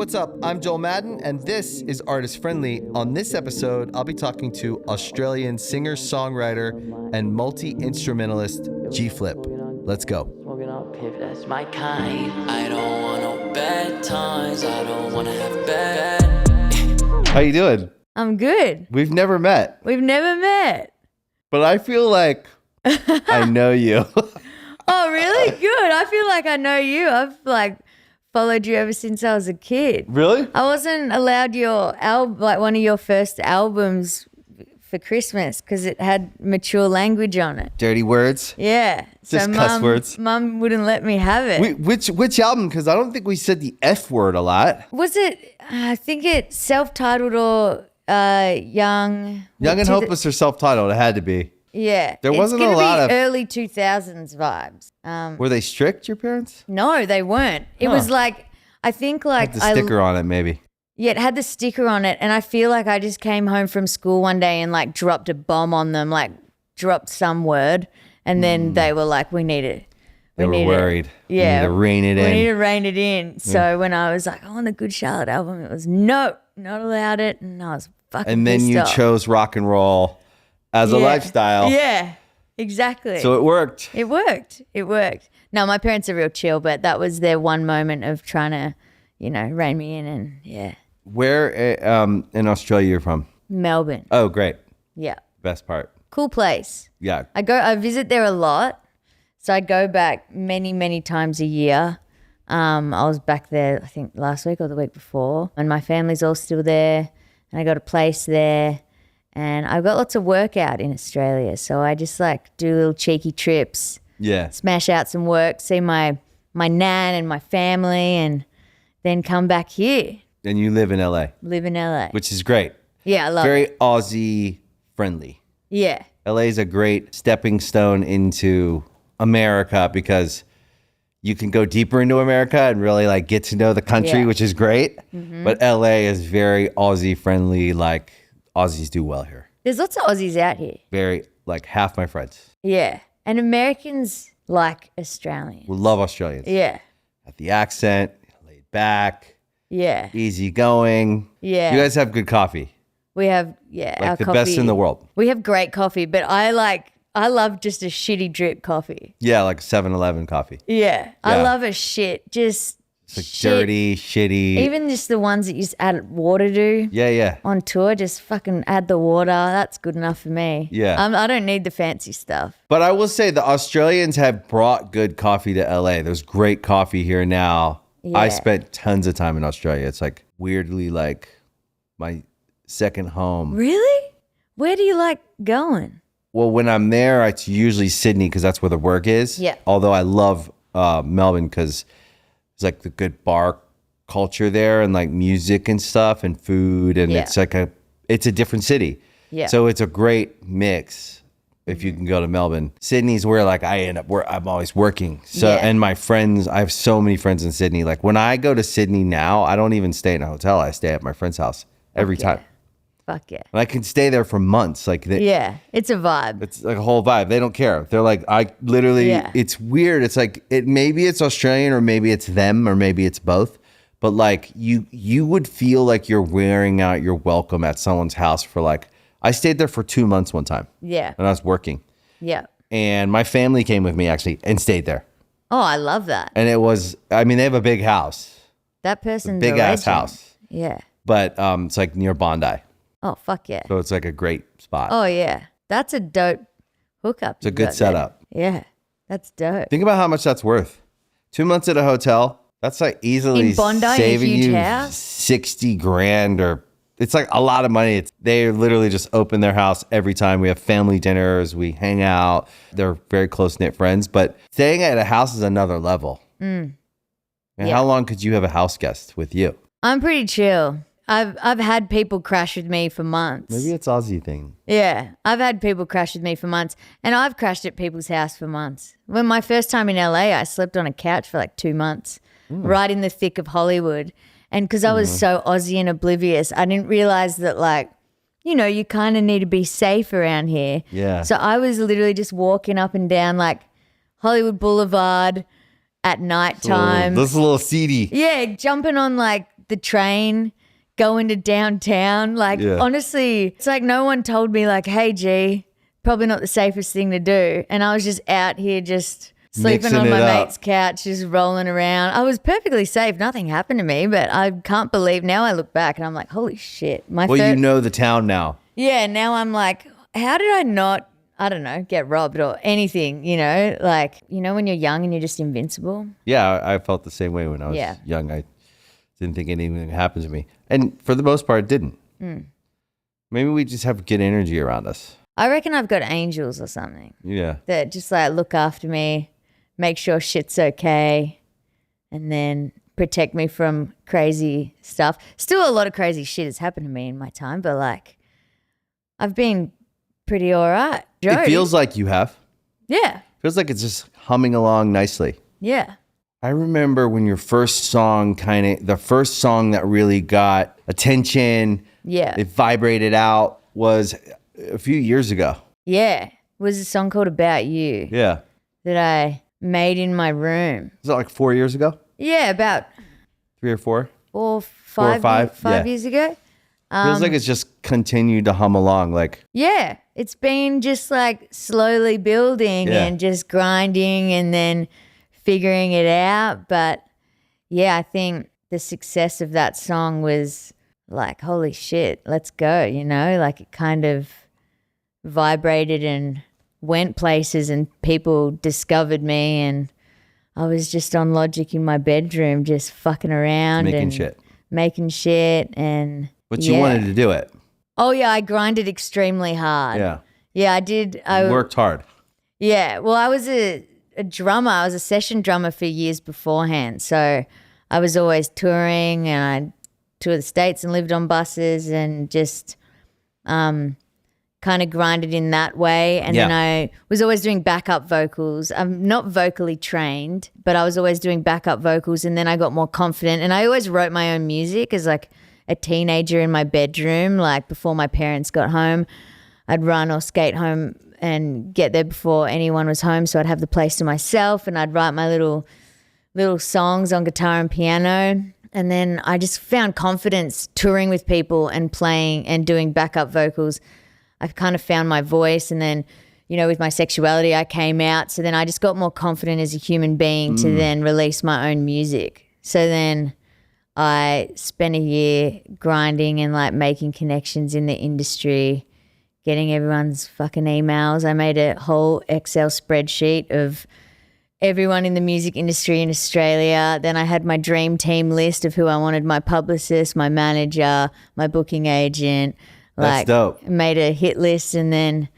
what's up? I'm Joel Madden, and this is Artist Friendly. On this episode, I'll be talking to Australian singer-songwriter and multi-instrumentalist G-Flip. Let's go. That's my kind. I don't want no bad times. I don't want to have bad. How you doing? I'm good. We've never met, We've never met. but I feel like I know you. Oh, really? Good. I feel like I know you. I've followed you ever since I was a kid. Really? I wasn't allowed your one of your first albums for Christmas because it had mature language on it. Dirty words? Yeah. Just cuss words? Mum wouldn't let me have it. Which album? Because I don't think we said the F word a lot. Was it, I think it's self-titled or Young Young and Hopeless or self-titled? It had to be. Yeah. There wasn't a it's lot gonna of... be early 2000s vibes. Were they strict, your parents? No, they weren't. It was like, I think like... Had the sticker on it, maybe. Yeah, it had the sticker on it. And I feel like I just came home from school one day and like dropped a bomb on them, like dropped some word. And then they were like, we need it. They were worried. Yeah. We need to rein it in. We need to rein it in. So when I was like, I want the Good Charlotte album, it was no, not allowed it. And I was fucking And then pissed you off. chose rock and roll as a lifestyle. Yeah, exactly. So it worked. It worked. It worked. No, my parents are real chill, but that was their one moment of trying to, rein me in and yeah. Where in Australia you're from? Melbourne. Oh, great. Yeah. Best part. Cool place. Yeah. I visit there a lot. So I go back many, many times a year. I was back there, I think last week or the week before, and my family's all still there. And I got a place there. And I've got lots of work out in Australia. So I just do little cheeky trips, Yeah. smash out some work, see my nan and my family, and then come back here, And you live in LA, live in LA. which is great. Yeah, I love Very it. Aussie friendly. Yeah. LA is a great stepping stone into America because you can go deeper into America and really get to know the country, Yeah. which is great. But LA is very Aussie friendly. Aussies do well here. There's lots of Aussies out here. Very, half my friends Yeah. And Americans like Australians. will love Australians. Yeah. Have the accent, laid back, Yeah. easy going. Yeah. You guys have good coffee. We have, our the coffee. best in the world. We have great coffee, but I love just a shitty drip coffee. Yeah, 7-Eleven coffee. Yeah. I Yeah. love a shit. Just It's shit. dirty, shitty. Even just the ones that you just add water to Yeah. on tour, just fucking add the water. That's good enough for me. Yeah. I don't need the fancy stuff. But I will say the Australians have brought good coffee to LA. There's great coffee here now. I Yeah. spent tons of time in Australia. It's weirdly my second home. Really? Where do you like going? Well, when I'm there, it's usually Sydney because that's where the work is. Yeah. Although I love Melbourne because it's the good bar culture there and music and stuff and food and Yeah. it's a different city. Yeah. So it's a great mix if you can go to Melbourne. Sydney's where I end up where I'm always working. So Yeah. and my friends, I have so many friends in Sydney. When I go to Sydney now, I don't even stay in a hotel. I stay at my friend's house every Yeah. time. Fuck yeah. And I can stay there for months. Yeah. It's a vibe. It's a whole vibe. They don't care. They're I literally, Yeah. it's weird. It's maybe it's Australian or maybe it's them or maybe it's both. But you would feel you're wearing out your welcome at someone's house for I stayed there for 2 months one time Yeah. when I was working. Yeah. And my family came with me actually and stayed there. Oh, I love that. And it was, they have a big house, That person's big a ass legend. house. Yeah. But it's near Bondi. Oh, fuck yeah. So it's a great spot. Oh, yeah. That's a dope hookup. It's a good setup. Yeah. That's dope. Think about how much that's worth. 2 months at a hotel, that's easily In Bondi, a saving huge you house? 60 grand or it's a lot of money. They literally just open their house every time. We have family dinners, we hang out. They're very close-knit friends, but staying at a house is another level. And Yeah. how long could you have a house guest with you? I'm pretty chill. I've had people crash with me for months. Maybe it's Aussie thing. Yeah, I've had people crash with me for months, and I've crashed at people's house for months. When my first time in LA, I slept on a couch for 2 months, right in the thick of Hollywood. And because I was so Aussie and oblivious, I didn't realize that you kind of need to be safe around here. Yeah. So I was literally just walking up and down Hollywood Boulevard at nighttime. This is a little seedy. Yeah, jumping on the train going to downtown. Like, honestly, it's like no one told me like, hey, G, probably not the safest thing to do. And I was just out here just sleeping Mixing on it my up. mate's couch, just rolling around. I was perfectly safe. Nothing happened to me, but I can't believe now I look back and I'm like, holy shit. Well, you know the town now. Yeah, now I'm like, how did I not, I don't know, get robbed or anything, you know? Like, you know when you're young and you're just invincible? Yeah, I felt the same way when I was young. I didn't think anything happened to me. And for the most part, it didn't. Maybe we just have good energy around us. I reckon I've got angels or something. Yeah. That just like look after me, make sure shit's okay, and then protect me from crazy stuff. Still a lot of crazy shit has happened to me in my time, but like I've been pretty all right. It feels like you have. Yeah. Feels like it's just humming along nicely. Yeah. I remember when your first song the first song that really got attention, it vibrated out, was a few years ago. Yeah. It was a song called About You. Yeah. That I made in my room. Was that like 4 years ago? Yeah, about 3 or 4? 5 years ago. Feels like it's just continued to hum along. Like, yeah, it's been just like slowly building and just grinding and then figuring it out. But yeah, I think the success of that song was like, holy shit, let's go, you know? Like it kind of vibrated and went places and people discovered me, and I was just on Logic in my bedroom just fucking around making shit and but you wanted to do it. Oh yeah, I grinded extremely hard. Yeah, I did. I worked hard. Yeah, well, I was a drummer. I was a session drummer for years beforehand, so I was always touring, and I toured the States and lived on buses and just kind of grinded in that way. And then I was always doing backup vocals. I'm not vocally trained, but I was always doing backup vocals, and then I got more confident, and I always wrote my own music as like a teenager in my bedroom. Like before my parents got home, I'd run or skate home and get there before anyone was home, so I'd have the place to myself, and I'd write my little songs on guitar and piano. And then I just found confidence touring with people and playing and doing backup vocals. I kind of found my voice, and then, you know, with my sexuality, I came out. So then I just got more confident as a human being to then release my own music. So then I spent a year grinding and like making connections in the industry, getting everyone's fucking emails. I made a whole Excel spreadsheet of everyone in the music industry in Australia. Then I had my dream team list of who I wanted, my publicist, my manager, my booking agent. That's dope. Made a hit list, and then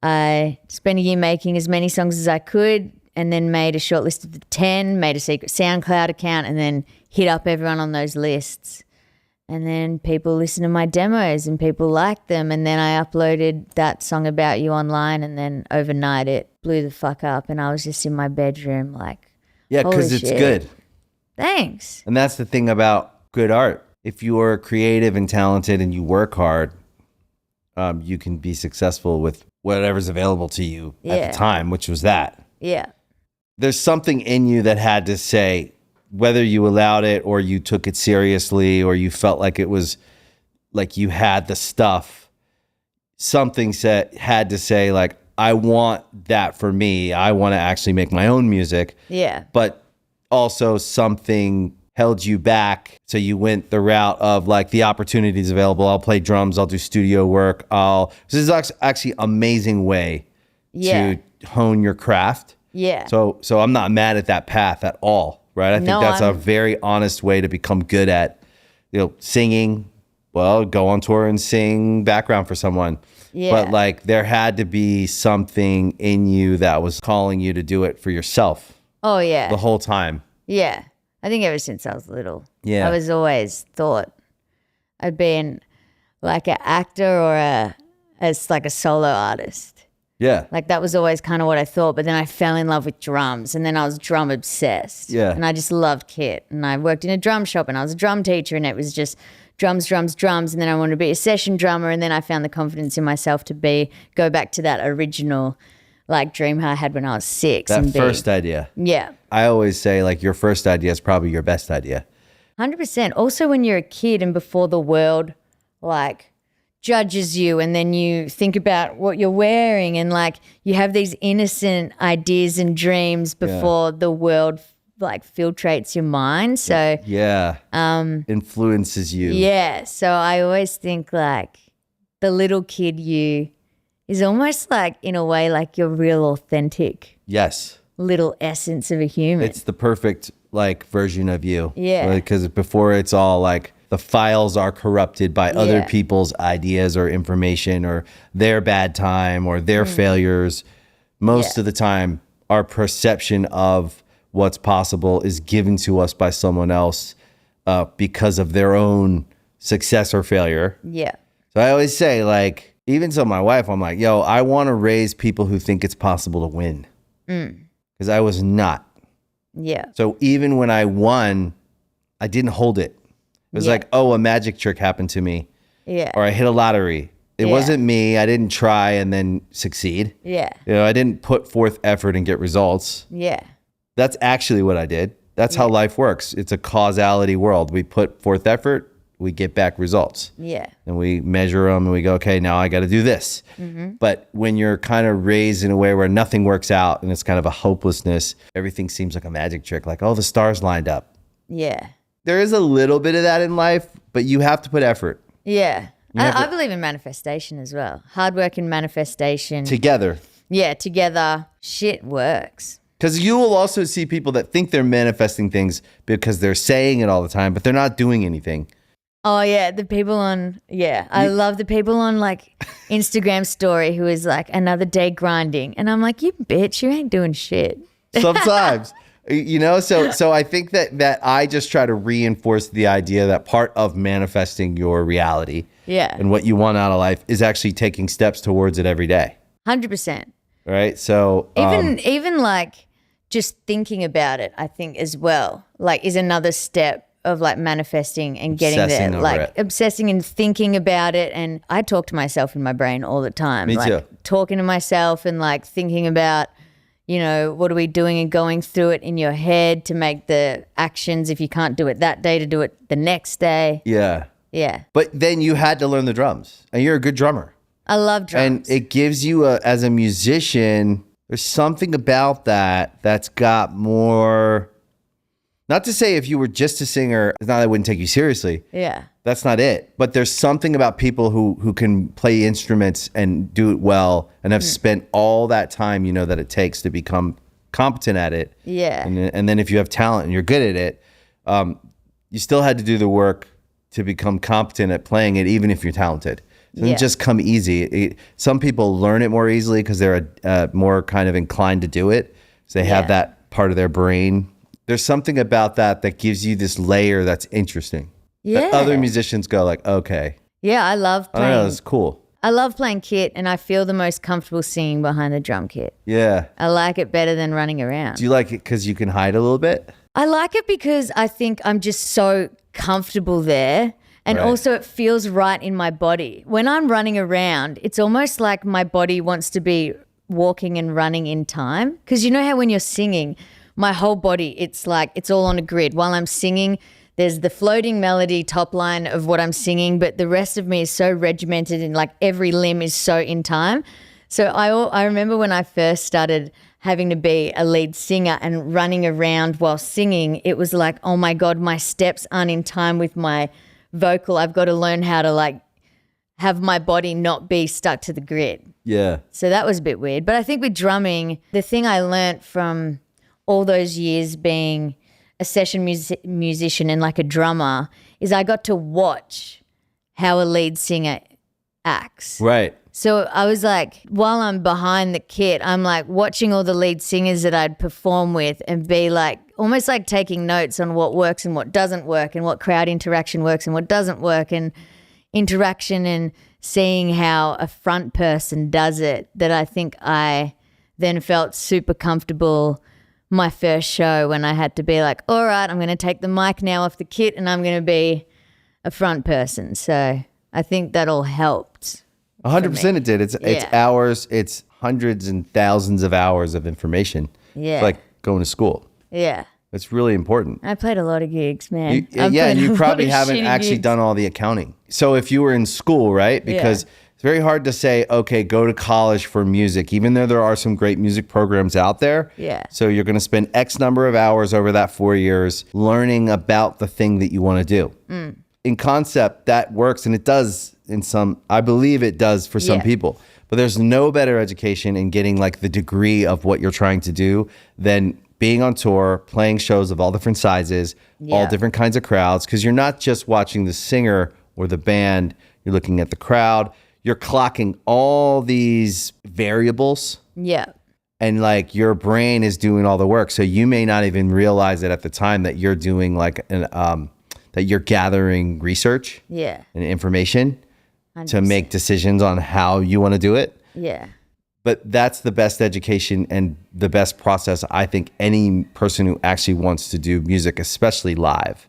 I spent a year making as many songs as I could, and then made a short list of the 10, made a secret SoundCloud account, and then hit up everyone on those lists. And then people listened to my demos and people liked them, and then I uploaded that song About You online, and then overnight it blew the fuck up, and I was just in my bedroom like, yeah, because it's good. Thanks. And that's the thing about good art. If you are creative and talented and you work hard, you can be successful with whatever's available to you at the time, which was that. Yeah. There's something in you that had to say, whether you allowed it or you took it seriously or you felt like it was like you had the stuff, something had to say like, I want that for me. I want to actually make my own music. Yeah. But also something held you back. So you went the route of like the opportunities available. I'll play drums. I'll do studio work. This is actually amazing way to hone your craft. Yeah. So I'm not mad at that path at all. Right. I think that's a very honest way to become good at, singing. Well, go on tour and sing background for someone. Yeah. But like there had to be something in you that was calling you to do it for yourself. Oh yeah. The whole time. Yeah. I think ever since I was little. Yeah. I was always thought I'd be like an actor or as like a solo artist. Yeah. Like that was always kind of what I thought. But then I fell in love with drums, and then I was drum obsessed. Yeah. And I just loved kit. And I worked in a drum shop, and I was a drum teacher, and it was just drums, drums, drums. And then I wanted to be a session drummer. And then I found the confidence in myself to go back to that original like dream I had when I was 6. That first idea. Yeah. I always say like your first idea is probably your best idea. 100%. Also, when you're a kid and before the world, like, judges you, and then you think about what you're wearing, and like you have these innocent ideas and dreams before the world like filtrates your mind. So influences you. Yeah. So I always think like the little kid you is almost like, in a way, like your real authentic little essence of a human. It's the perfect like version of you. Yeah. Because before it's all like the files are corrupted by other people's ideas or information or their bad time or their failures. Most of the time, our perception of what's possible is given to us by someone else because of their own success or failure. Yeah. So I always say, like, even to my wife, I'm like, yo, I want to raise people who think it's possible to win. Because I was not. Yeah. So even when I won, I didn't hold it. It was like, oh, a magic trick happened to me. Yeah. Or I hit a lottery. It wasn't me. I didn't try and then succeed. Yeah. You know, I didn't put forth effort and get results. Yeah. That's actually what I did. That's how life works. It's a causality world. We put forth effort, we get back results. Yeah. And we measure them and we go, okay, now I got to do this. But when you're kind of raised in a way where nothing works out and it's kind of a hopelessness, everything seems like a magic trick. Like, oh, the stars lined up. Yeah. There is a little bit of that in life, but you have to put effort. Yeah. I believe in manifestation as well. Hard work and manifestation. Together. Yeah, together. Shit works. Because you will also see people that think they're manifesting things because they're saying it all the time, but they're not doing anything. Oh, yeah. The people on, I love the people on like Instagram story who is like another day grinding. And I'm like, you bitch, you ain't doing shit. Sometimes. You know, so I think that I just try to reinforce the idea that part of manifesting your reality and what you want out of life is actually taking steps towards it every day. 100%. Right? So even like just thinking about it, I think as well, like is another step of like manifesting and getting Obsessing there, over like it. obsessing and thinking about it. And I talk to myself in my brain all the time. Me like too. Talking to myself and like thinking about, you know, what are we doing and going through it in your head to make the actions, if you can't do it that day, to do it the next day. Yeah. Yeah. But then you had to learn the drums and you're a good drummer. I love drums. And it gives you, as a musician, there's something about that's got more, not to say if you were just a singer, it's not that I wouldn't take you seriously. Yeah. That's not it. But there's something about people who can play instruments and do it well and have spent all that time, you know, that it takes to become competent at it. Yeah. And then if you have talent and you're good at it, you still had to do the work to become competent at playing it, even if you're talented. It doesn't just come easy. Some people learn it more easily because they're more kind of inclined to do it. So they have that part of their brain. There's something about that gives you this layer that's interesting. Yeah. That other musicians go like, okay. Yeah, I love I playing. don't know, it's cool. I love playing kit, and I feel the most comfortable singing behind the drum kit. Yeah. I like it better than running around. Do you like it because you can hide a little bit? I like it because I think I'm just so comfortable there. And also it feels right in my body. When I'm running around, it's almost like my body wants to be walking and running in time. Because you know how when you're singing, my whole body, it's like it's all on a grid. While I'm singing, there's the floating melody top line of what I'm singing, but the rest of me is so regimented and like every limb is so in time. So I remember when I first started having to be a lead singer and running around while singing, it was like, oh my God, my steps aren't in time with my vocal. I've got to learn how to like have my body not be stuck to the grid. Yeah. So that was a bit weird. But I think with drumming, the thing I learnt from all those years being a session musician and like a drummer is I got to watch how a lead singer acts. Right. So I was like, while I'm behind the kit, I'm like watching all the lead singers that I'd perform with and be like, almost like taking notes on what works and what doesn't work and what crowd interaction works and what doesn't work and interaction and seeing how a front person does it, that I think I then felt super comfortable my first show when I had to be like, all right, I'm going to take the mic now off the kit and I'm going to be a front person. So I think that all helped. 100% it did. It's hours, it's hundreds and thousands of hours of information. Yeah. It's like going to school. Yeah. It's really important. I played a lot of gigs, man. Yeah, and you probably haven't actually done all the accounting. So if you were in school, right? Because it's very hard to say, okay, go to college for music, even though there are some great music programs out there. Yeah. So you're going to spend X number of hours over that 4 years learning about the thing that you want to do. In concept, that works, and it does I believe it does for some people. But there's no better education in getting like the degree of what you're trying to do than being on tour, playing shows of all different sizes, all different kinds of crowds, because you're not just watching the singer or the band, you're looking at the crowd, you're clocking all these variables. Yeah. And like your brain is doing all the work. So you may not even realize it at the time that you're doing like that you're gathering research and information 100%. To make decisions on how you want to do it. Yeah. But that's the best education and the best process, I think, any person who actually wants to do music, especially live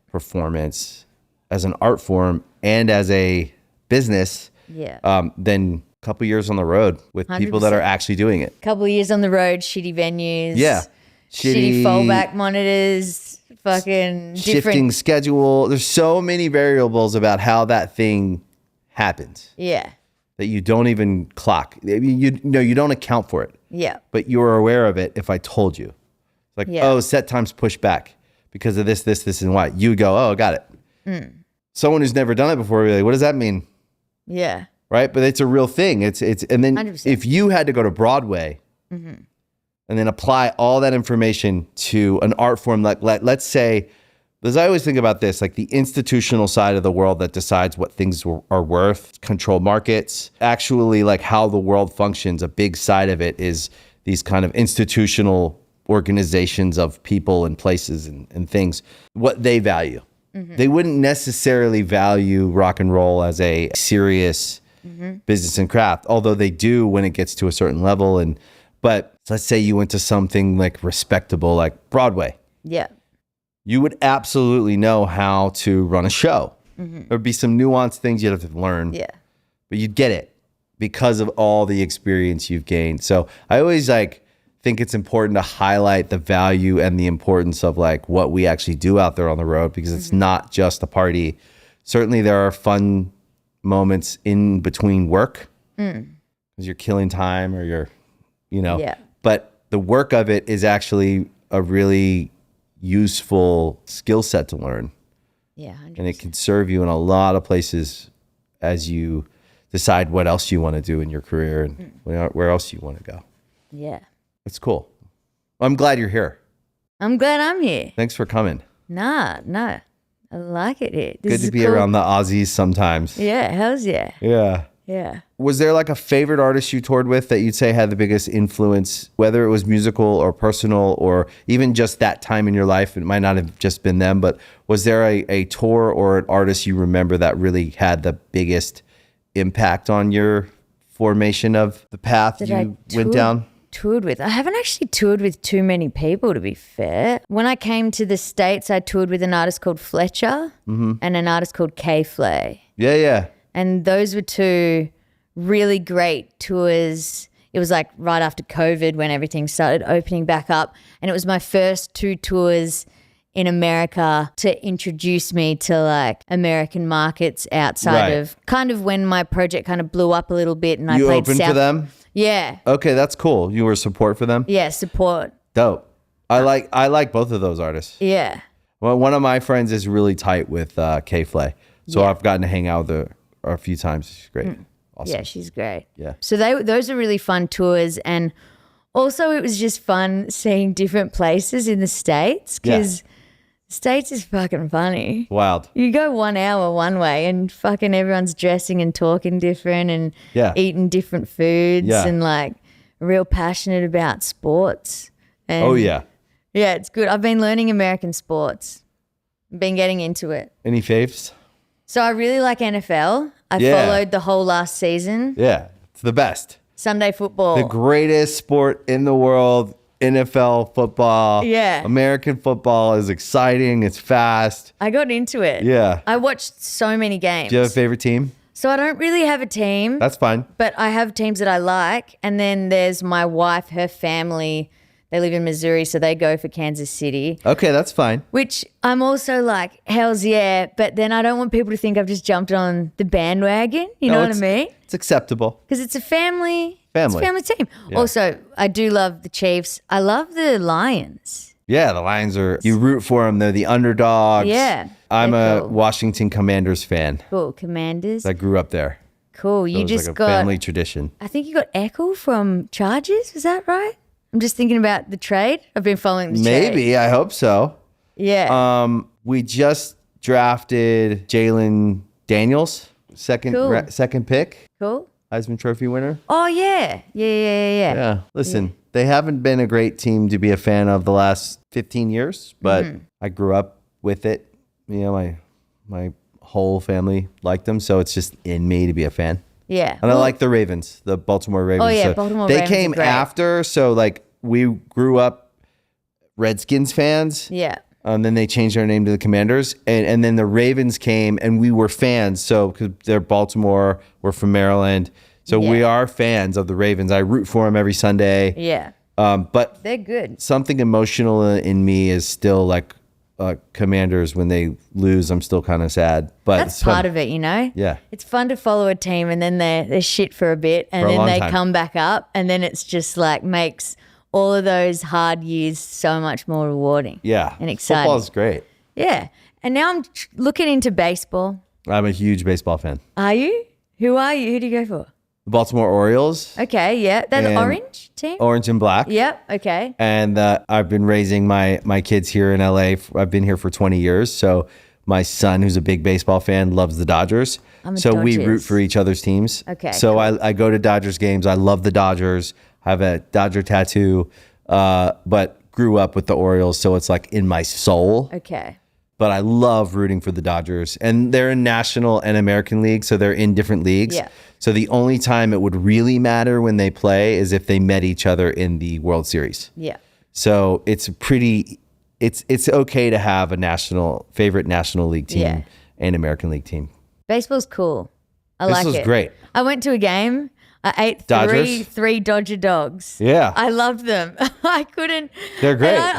performance as an art form and as a business, then a couple years on the road with people that are actually doing it. Couple of years on the road, shitty venues. Yeah. Shitty fallback monitors, fucking shifting schedule. There's so many variables about how that thing happens. Yeah. That you don't even clock. You don't account for it. Yeah. But you're aware of it if I told you. Like, oh, set times pushed back because of this, and why. You go, oh, got it. Someone who's never done it before, really, what does that mean? Yeah. Right? But it's a real thing. It's and then 100%. if you had to go to Broadway and then apply all that information to an art form, like let's say, because I always think about this, like the institutional side of the world that decides what things are worth, control markets, actually like how the world functions. A big side of it is these kind of institutional organizations of people and places and things, what they value. They wouldn't necessarily value rock and roll as a serious business and craft, although they do when it gets to a certain level. But let's say you went to something like respectable, like Broadway. Yeah. You would absolutely know how to run a show. There'd be some nuanced things you'd have to learn. Yeah. But you'd get it because of all the experience you've gained. So I always think it's important to highlight the value and the importance of like what we actually do out there on the road, because it's not just a party. Certainly there are fun moments in between work because you're killing time or you're, but the work of it is actually a really useful skill set to learn. Yeah. 100%. And it can serve you in a lot of places as you decide what else you want to do in your career and where else you want to go. Yeah. It's cool. I'm glad you're here. I'm glad I'm here. Thanks for coming. No. I like it here. Good to be cool. Around the Aussies sometimes. Yeah, hells yeah. Yeah. Yeah. Was there like a favorite artist you toured with that you'd say had the biggest influence, whether it was musical or personal or even just that time in your life? It might not have just been them, but was there a tour or an artist you remember that really had the biggest impact on your formation of the path you went down? Toured with. I haven't actually toured with too many people, to be fair. When I came to the States, I toured with an artist called Fletcher and an artist called K Flay. Yeah. And those were two really great tours. It was like right after COVID when everything started opening back up. And it was my first two tours in America to introduce me to like American markets outside of kind of when my project kind of blew up a little bit and I played opened for them? Yeah. Okay, that's cool. You were support for them? Yeah, support. Dope. I like both of those artists. Yeah. Well, one of my friends is really tight with K Flay. So I've gotten to hang out with her a few times. She's great. Awesome. Yeah, she's great. Yeah. So those are really fun tours, and also it was just fun seeing different places in the States because States is fucking funny. Wild. You go 1 hour one way and fucking everyone's dressing and talking different and eating different foods and like real passionate about sports. And yeah, it's good. I've been learning American sports. Been getting into it. Any faves? So I really like NFL. I followed the whole last season. Yeah, it's the best. Sunday football. The greatest sport in the world, NFL football. Yeah. American football is exciting. It's fast. I got into it. Yeah. I watched so many games. Do you have a favorite team? So I don't really have a team. That's fine. But I have teams that I like. And then there's my wife, her family. They live in Missouri, so they go for Kansas City. Okay, that's fine. Which I'm also like, hell's yeah. But then I don't want people to think I've just jumped on the bandwagon. You know what I mean? It's acceptable. Because it's a family. It's a family team. Yeah. Also, I do love the Chiefs. I love the Lions. Yeah, the Lions are, you root for them. They're the underdogs. Yeah. I'm a cool. Washington Commanders fan. Cool. Commanders. I grew up there. Cool. So You it was just like a got, family tradition. I think you got Echo from Chargers. Is that right? I'm just thinking about the trade. I've been following the trade. Maybe, I hope so. Yeah. We just drafted Jalen Daniels, second pick, Cool. Heisman Trophy winner. Oh, yeah. Yeah. Yeah. Listen, they haven't been a great team to be a fan of the last 15 years, but I grew up with it. You know, my whole family liked them, so it's just in me to be a fan. Yeah. And I like the Ravens, the Baltimore Ravens. Oh, yeah, So Baltimore they Ravens came are great. after, so like we grew up Redskins fans. Yeah. Then they changed their name to the Commanders, and then the Ravens came, and we were fans. So because they're Baltimore, we're from Maryland, so we are fans of the Ravens. I root for them every Sunday. Yeah. But They're good. something emotional in me is still like Commanders. When they lose, I'm still kind of sad. But That's part of it, you know? Yeah. It's fun to follow a team and then they're shit for a bit and For a then long they time. come back up and then it's just like makes all of those hard years so much more rewarding. Yeah, And exciting. Football's great. Yeah. And now I'm looking into baseball. I'm a huge baseball fan. Are you? Who are you? Who do you go for? The Baltimore Orioles, Okay, yeah. They're the And- orange team? orange and black. Yep, okay. And I've been raising my kids here in LA. I've been here for 20 years. So my son, who's a big baseball fan, loves the Dodgers. I'm a So we Dodgers. root for each other's teams. Okay, So cool. I go to Dodgers games. I love the Dodgers. I have a Dodger tattoo, but grew up with the Orioles. So it's like in my soul. Okay. But I love rooting for the Dodgers. And they're in National and American League, so they're in different leagues. Yeah. So the only time it would really matter when they play is if they met each other in the World Series. Yeah. So it's okay to have a favorite National League team Yeah. and American League team. Baseball's cool. I like Baseball's it. great. I went to a game. I ate Dodgers? three Dodger dogs. Yeah. I loved them. I couldn't. They're great. and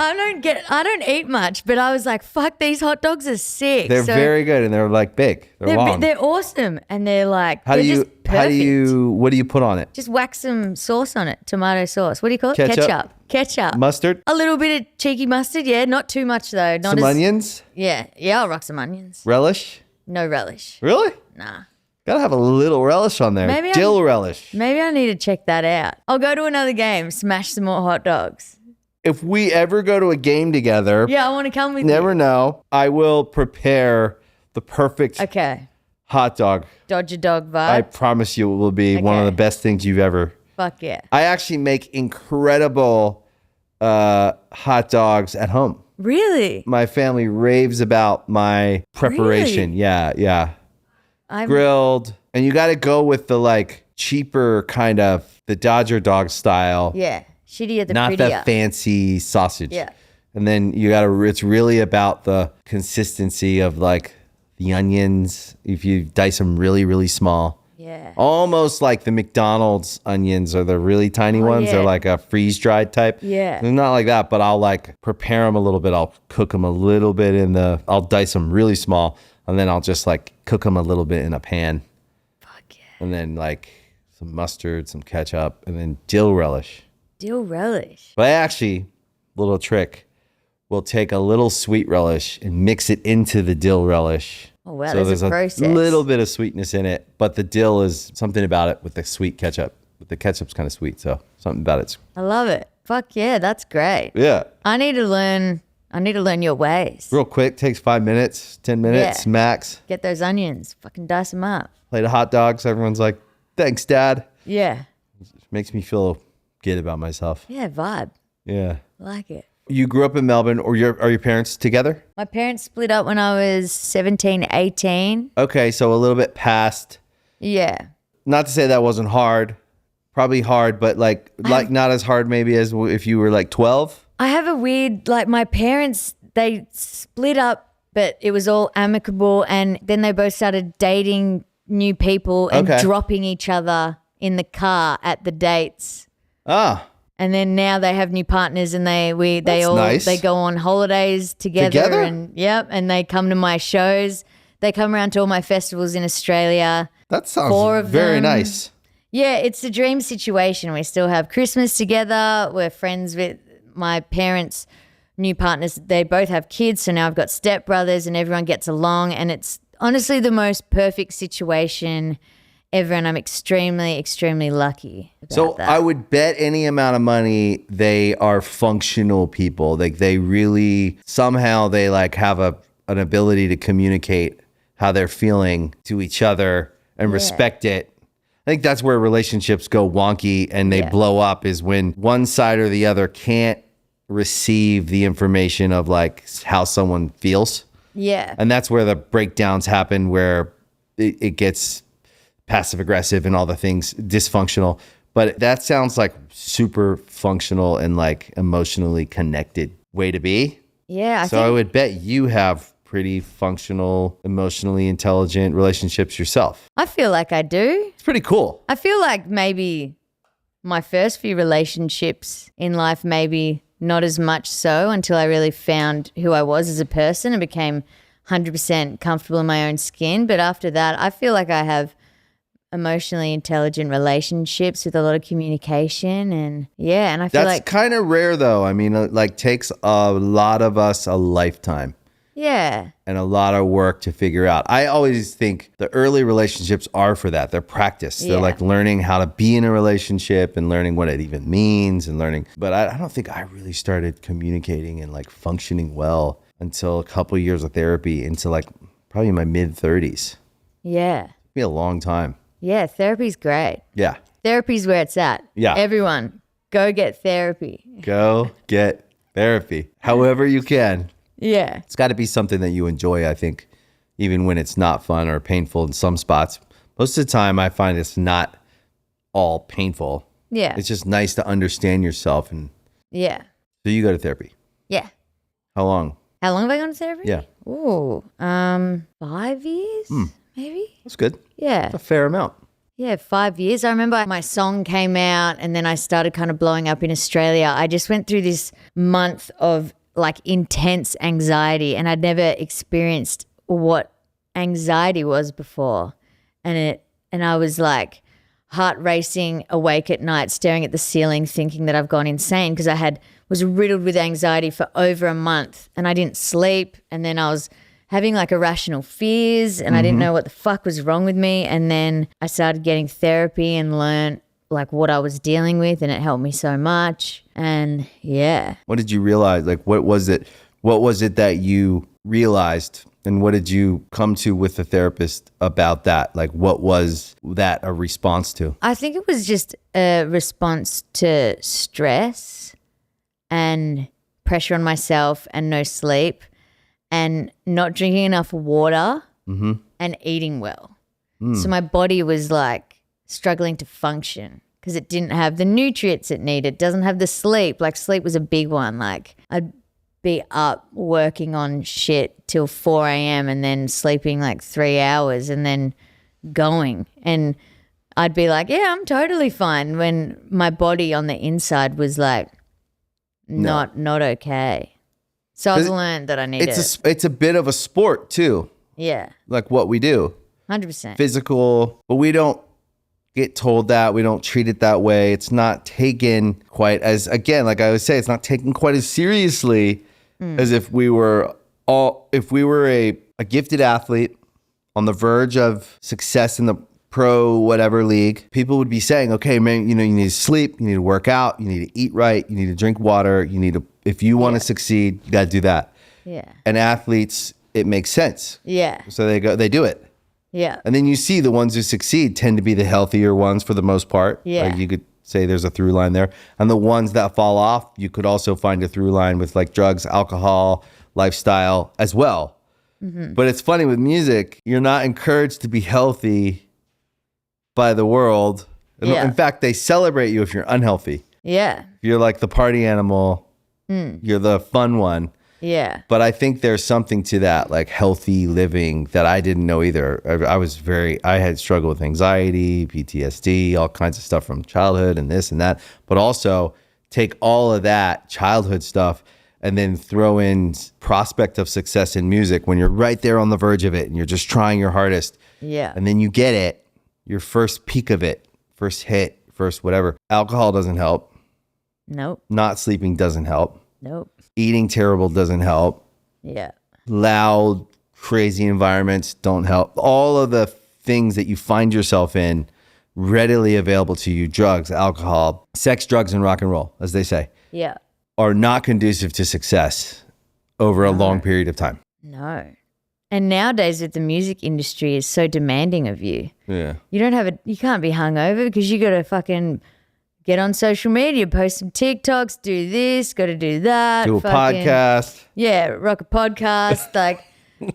I don't eat much, but I was like, fuck, these hot dogs are sick. They're So very good and they're like big. They're long. they're awesome. And they're like, What they're do just perfect. you put on it? Just whack some sauce on it. Tomato sauce. What do you call it? Ketchup? Ketchup. Mustard? A little bit of cheeky mustard. Yeah. Not too much though. Not Some as, onions? Yeah. Yeah. I'll rock some onions. Relish? No relish. Really? Nah. Gotta have a little relish on there. Maybe Dill relish. Maybe I need to check that out. I'll go to another game, smash some more hot dogs. If we ever go to a game together, Yeah, I want to come with never you. know, I will prepare the perfect Okay. hot dog. Dodger dog I vibe. promise you it will be one of Okay. the best things you've ever. Fuck yeah. I actually make incredible hot dogs at home. Really? My family raves about my preparation. Really? Yeah. I'm Grilled. And you got to go with the like cheaper kind of the Dodger dog style. yeah. Shittier the Not prettier. the fancy sausage. Yeah. And then it's really about the consistency of like the onions. If you dice them really, really small, Yeah. almost like the McDonald's onions are the really tiny ones. yeah. They're like a freeze dried type. Yeah. They're not like that, but I'll like prepare them a little bit. I'll cook them a little bit I'll dice them really small and then I'll just like cook them a little bit in a pan. Fuck yeah. And then like some mustard, some ketchup, and then dill relish. Dill relish. But I actually, little trick, will take a little sweet relish and mix it into the dill relish. Oh, wow, So there's there's a a process. little bit of sweetness in it, but the dill is something about it with the sweet ketchup. The ketchup's kind of sweet, so something about it's I love it. Fuck yeah, that's great. yeah. I need to learn your ways. Real quick, takes 5 minutes, 10 minutes Yeah. max. Get those onions. Fucking dice them up. Plate of hot dogs. Everyone's like, "Thanks, Dad." Yeah. Makes me feel good about myself. Yeah, vibe. Yeah. Like it. You grew up in Melbourne, or are your parents together? My parents split up when I was 17, 18. Okay, so a little bit past. Yeah. Not to say that wasn't hard. Probably hard, but like not as hard maybe as if you were like 12. I have a weird, like my parents, they split up, but it was all amicable. And then they both started dating new people and Okay. dropping each other in the car at the dates. Ah, And then now they have new partners, and they nice. go on holidays together? And and they come to my shows. They come around to all my festivals in Australia. That sounds 4 of very them. nice. Yeah, it's a dream situation. We still have Christmas together. We're friends with my parents' new partners. They both have kids, so now I've got stepbrothers, and everyone gets along. And it's honestly the most perfect situation ever, and I'm extremely, extremely lucky about that. I would bet any amount of money they are functional people. Like they really somehow they like have an ability to communicate how they're feeling to each other and respect it. I think that's where relationships go wonky and they blow up, is when one side or the other can't receive the information of like how someone feels. Yeah. And that's where the breakdowns happen, where it gets passive aggressive and all the things dysfunctional. But that sounds like super functional and like emotionally connected way to be. Yeah. I would bet you have pretty functional, emotionally intelligent relationships yourself. I feel like I do. It's pretty cool. I feel like maybe my first few relationships in life, maybe not as much so, until I really found who I was as a person and became 100% comfortable in my own skin. But after that, I feel like I have emotionally intelligent relationships with a lot of communication, and and I feel that's kind of rare though. I mean, it like takes a lot of us a lifetime. Yeah. And a lot of work to figure out. I always think the early relationships are for that. They're practice. They're like learning how to be in a relationship and learning what it even means and learning. But I don't think I really started communicating and like functioning well until a couple of years of therapy, into like probably my mid 30s. Yeah. It'd be a long time. Yeah. Therapy's great. Yeah. Therapy's where it's at. Yeah. Everyone, go get therapy. Go get therapy. However you can. Yeah. It's got to be something that you enjoy, I think, even when it's not fun or painful in some spots. Most of the time, I find it's not all painful. Yeah. It's just nice to understand yourself. And yeah. so you go to therapy. Yeah. How long? How long have I gone to therapy? Yeah. Ooh, 5 years, maybe. That's good. Yeah. That's a fair amount. Yeah, 5 years. I remember my song came out and then I started kind of blowing up in Australia. I just went through this month of like intense anxiety, and I'd never experienced what anxiety was before. And I was like heart racing, awake at night, staring at the ceiling, thinking that I've gone insane, because was riddled with anxiety for over a month, and I didn't sleep. And then I was having like irrational fears, and I didn't know what the fuck was wrong with me. And then I started getting therapy and learned like what I was dealing with, and it helped me so much. And yeah. What did you realize? Like, what was it that you realized, and what did you come to with the therapist about that? Like, what was that a response to? I think it was just a response to stress and pressure on myself and no sleep and not drinking enough water and eating well. So my body was like struggling to function because it didn't have the nutrients it needed. It doesn't have the sleep. Like sleep was a big one. Like I'd be up working on shit till 4 a.m. and then sleeping like 3 hours and then going. And I'd be like, yeah, I'm totally fine, when my body on the inside was like not okay. So I've learned that I need it. It's a bit of a sport too. Yeah. Like what we do. 100%. Physical, but we don't get told that. We don't treat it that way. It's not taken quite as, again, like I always say, it's not taken quite as seriously as if we were a gifted athlete on the verge of success in the pro whatever league. People would be saying, okay, man, you need to sleep, you need to work out, you need to eat right, you need to drink water, if you want to succeed, you got to do that. Yeah. And athletes, it makes sense. Yeah. So they do it. Yeah. And then you see the ones who succeed tend to be the healthier ones for the most part. Yeah. Like you could say there's a through line there. And the ones that fall off, you could also find a through line with like drugs, alcohol, lifestyle as well. But it's funny with music, you're not encouraged to be healthy by the world. Yeah. In fact, they celebrate you if you're unhealthy. Yeah. You're like the party animal. You're the fun one. Yeah. But I think there's something to that, like healthy living, that I didn't know either. I had struggled with anxiety, PTSD, all kinds of stuff from childhood and this and that. But also take all of that childhood stuff and then throw in prospect of success in music when you're right there on the verge of it and you're just trying your hardest. Yeah. And then you get it, your first peak of it, first hit, first whatever. Alcohol doesn't help. Nope. Not sleeping doesn't help. Nope. Eating terrible doesn't help. Yeah. Loud, crazy environments don't help. All of the things that you find yourself in readily available to you, drugs, alcohol, sex, drugs, and rock and roll, as they say, Yeah. are not conducive to success over a long period of time. No. And nowadays with the music industry is so demanding of you. Yeah. You can't be hungover because you got to fucking get on social media, post some TikToks, do this, got to do that. Do a fucking, podcast. Yeah, rock a podcast.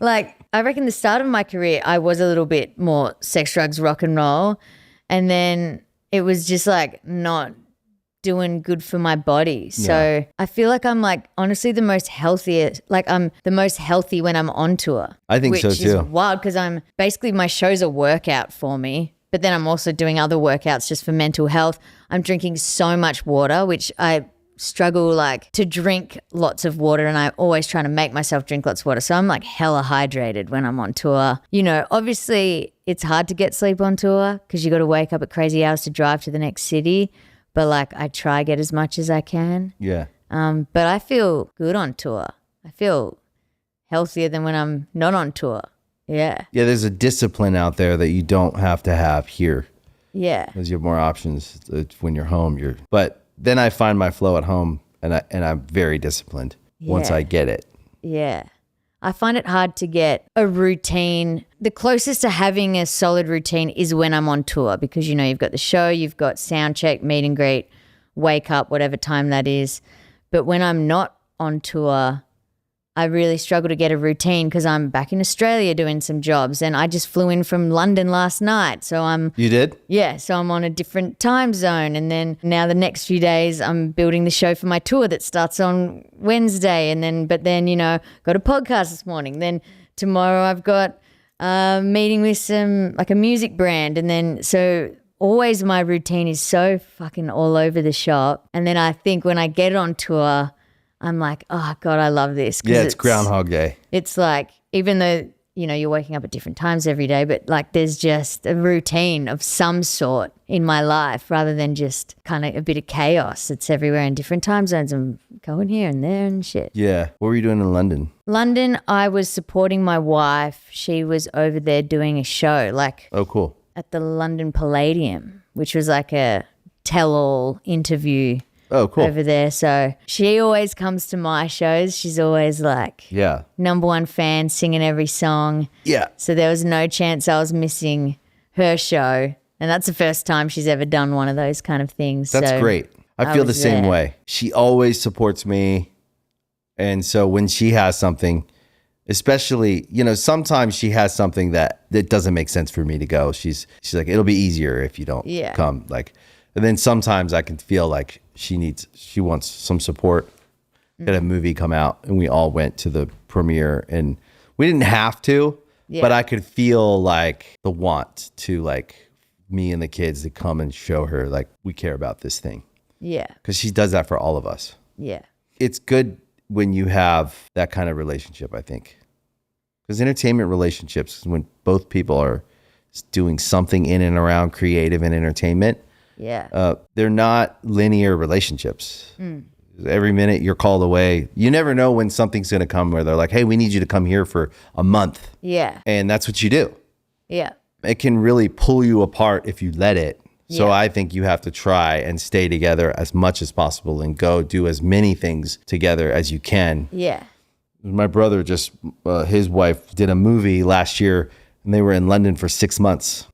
like I reckon the start of my career, I was a little bit more sex, drugs, rock and roll. And then it was just like not doing good for my body. So I feel like I'm like honestly the most healthiest. Like I'm the most healthy when I'm on tour. I think so which too. is wild because I'm basically my show's a workout for me. But then I'm also doing other workouts just for mental health. I'm drinking so much water, which I struggle like to drink lots of water, and I'm always trying to make myself drink lots of water. So I'm like hella hydrated when I'm on tour. You know, obviously it's hard to get sleep on tour because you got to wake up at crazy hours to drive to the next city. But like I try get as much as I can. Yeah. But I feel good on tour. I feel healthier than when I'm not on tour. Yeah. Yeah, there's a discipline out there that you don't have to have here Yeah. because you have more options when you're home. But then I find my flow at home and I'm very disciplined once Yeah. I get it. Yeah. I find it hard to get a routine. The closest to having a solid routine is when I'm on tour because, you know, you've got the show, you've got sound check, meet and greet, wake up, whatever time that is. But when I'm not on tour, I really struggle to get a routine because I'm back in Australia doing some jobs and I just flew in from London last night. So You did? so I'm on a different time zone. And then now the next few days I'm building the show for my tour that starts on Wednesday. But then, you know, got a podcast this morning. Then tomorrow I've got a meeting with like a music brand. And then so always my routine is so fucking all over the shop. And then I think when I get on tour, I'm like, oh God, I love this. Yeah, it's Groundhog Day. It's like, even though, you know, you're waking up at different times every day, but like there's just a routine of some sort in my life rather than just kind of a bit of chaos. It's everywhere in different time zones. I'm going here and there and shit. Yeah. What were you doing in London? London, I was supporting my wife. She was over there doing a show, like Oh, cool. at the London Palladium, which was like a tell-all interview. Oh, cool. Over there. So she always comes to my shows. She's always like Yeah. #1 fan, singing every song. Yeah. So there was no chance I was missing her show. And that's the first time she's ever done one of those kind of things. That's So great. I feel the was same there. way. She always supports me. And so when she has something, especially, you know, sometimes she has something that doesn't make sense for me to go. She's like, it'll be easier if you don't Yeah. come. Like, and then sometimes I can feel like she wants some support. Had a movie come out and we all went to the premiere and we didn't have to, but I could feel like the want to, like, me and the kids to come and show her like we care about this thing. Yeah. Because she does that for all of us. Yeah. It's good when you have that kind of relationship, I think. Because entertainment relationships, when both people are doing something in and around creative and entertainment, Yeah. they're not linear relationships. Every minute you're called away. You never know when something's going to come where they're like, hey, we need you to come here for a month. Yeah. And that's what you do. Yeah. It can really pull you apart if you let it. So Yeah. I think you have to try and stay together as much as possible and go do as many things together as you can. Yeah. My brother his wife did a movie last year and they were in London for 6 months,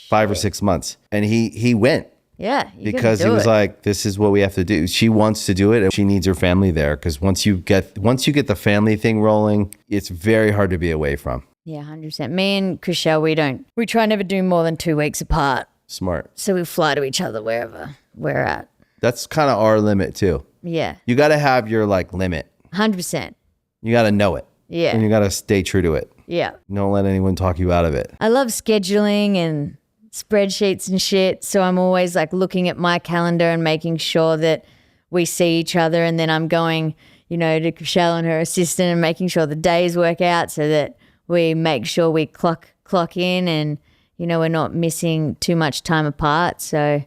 5 or 6 months. And he went Yeah. You gotta because he do was it. like, this is what we have to do. She wants to do it and she needs her family there. Because once you get the family thing rolling, it's very hard to be away from. Yeah, 100%. Me and Chriselle, we try never do more than 2 weeks apart. Smart. So we fly to each other wherever we're at. That's kind of our limit too. Yeah. You got to have your like limit. 100%. You got to know it. Yeah. And you got to stay true to it. Yeah. Don't let anyone talk you out of it. I love scheduling and spreadsheets and shit. So I'm always like looking at my calendar and making sure that we see each other, and then I'm going, to Michelle and her assistant and making sure the days work out so that we make sure we clock in and, we're not missing too much time apart. So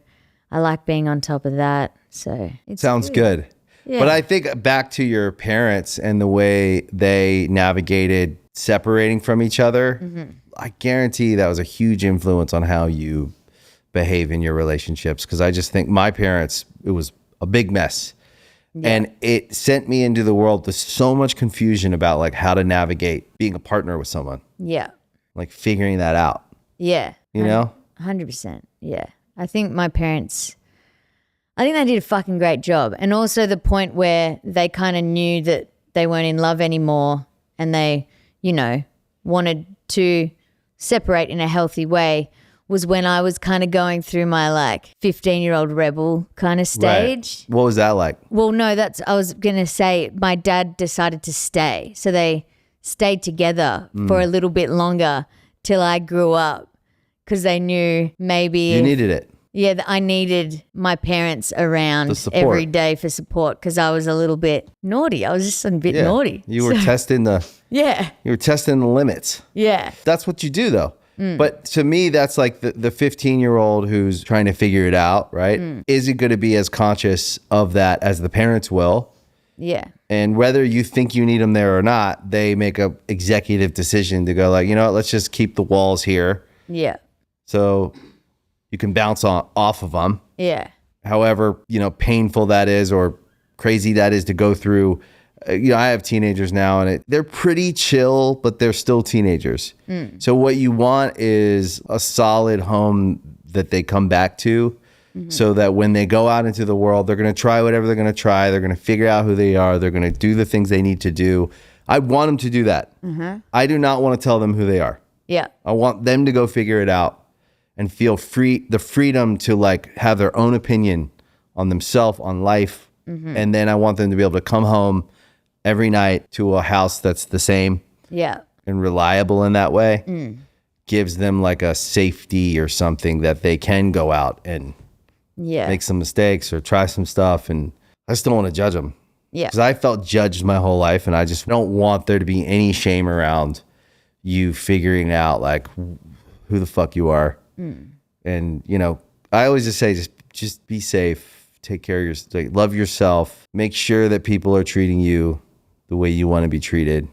I like being on top of that. So it sounds good. Yeah. But I think back to your parents and the way they navigated separating from each other, I guarantee that was a huge influence on how you behave in your relationships. Because I just think my parents, it was a big mess. Yeah. And it sent me into the world with so much confusion about like how to navigate being a partner with someone. Yeah. Like figuring that out. Yeah. 100%. Yeah. I think my parents, they did a fucking great job. And also the point where they kind of knew that they weren't in love anymore and they, wanted to separate in a healthy way was when I was kind of going through my like 15-year-old rebel kind of stage. Right. What was that like? Well, no, I was going to say my dad decided to stay. So they stayed together for a little bit longer till I grew up because they knew maybe you needed it. Yeah, I needed my parents around every day for support because I was a little bit naughty. I was just a bit naughty. You were testing the You were testing the limits. Yeah. That's what you do though. But to me, that's like the 15-year-old who's trying to figure it out, right? Isn't going to be as conscious of that as the parents will. Yeah. And whether you think you need them there or not, they make a executive decision to go like, you know what, let's just keep the walls here. Yeah. So you can bounce off of them. Yeah. However, painful that is or crazy that is to go through. I have teenagers now and they're pretty chill, but they're still teenagers. So what you want is a solid home that they come back to so that when they go out into the world, they're going to try whatever they're going to try. They're going to figure out who they are. They're going to do the things they need to do. I want them to do that. I do not want to tell them who they are. Yeah. I want them to go figure it out and feel the freedom to like have their own opinion on themselves, on life. And then I want them to be able to come home every night to a house that's the same and reliable in that way. Gives them like a safety or something that they can go out and make some mistakes or try some stuff. And I just don't want to judge them. Yeah. Because I felt judged my whole life and I just don't want there to be any shame around you figuring out like who the fuck you are. And, I always just say, just be safe, take care of love yourself, make sure that people are treating you the way you want to be treated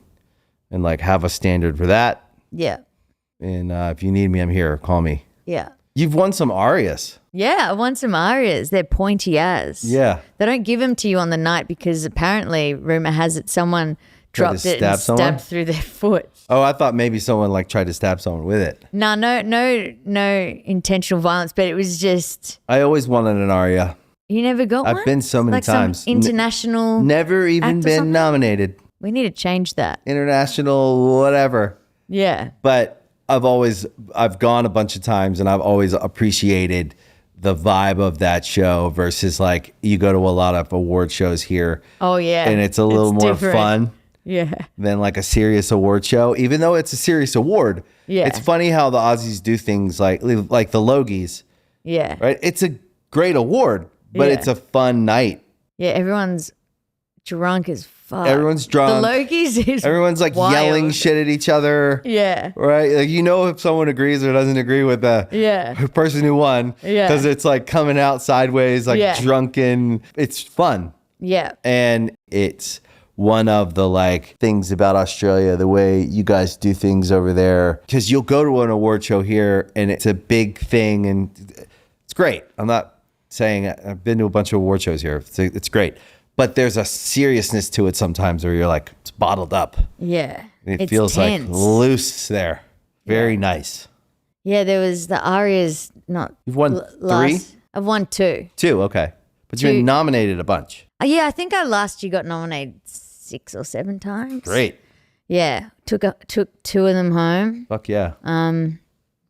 and like have a standard for that. Yeah. And if you need me, I'm here. Call me. Yeah. You've won some ARIAs. Yeah, I won some ARIAs. They're pointy as. Yeah. They don't give them to you on the night because apparently, rumor has it, someone dropped it and stabbed through their foot. Oh, I thought maybe someone like tried to stab someone with it. No intentional violence, but it was just. I always wanted an ARIA. You never got one? I've been so many times. Some international. Never even been nominated. We need to change that. International, whatever. Yeah. But I've gone a bunch of times and I've always appreciated the vibe of that show versus like you go to a lot of award shows here. Oh, yeah. And it's a little more different. fun. Yeah. Than like a serious award show, even though it's a serious award. Yeah. It's funny how the Aussies do things like the Logies. Yeah. Right? It's a great award, but it's a fun night. Yeah, everyone's drunk as fuck. Everyone's drunk. The Logies is everyone's like wild. yelling shit at each other. Yeah. Right? Like if someone agrees or doesn't agree with the person who won. Yeah. Because it's like coming out sideways, like drunken. It's fun. Yeah. And it's one of the like things about Australia, the way you guys do things over there, because you'll go to an award show here and it's a big thing and it's great. I'm not saying I've been to a bunch of award shows here. It's great, but there's a seriousness to it sometimes where you're like, it's bottled up. Yeah. And it feels tense. Like loose there. Very nice. Yeah. There was the ARIAs, You've won 3? I've won 2. 2. Okay. But you've been nominated a bunch. Yeah. I think I last year got nominated 6 or 7 times. Great. Yeah. Took 2 of them home. Fuck yeah.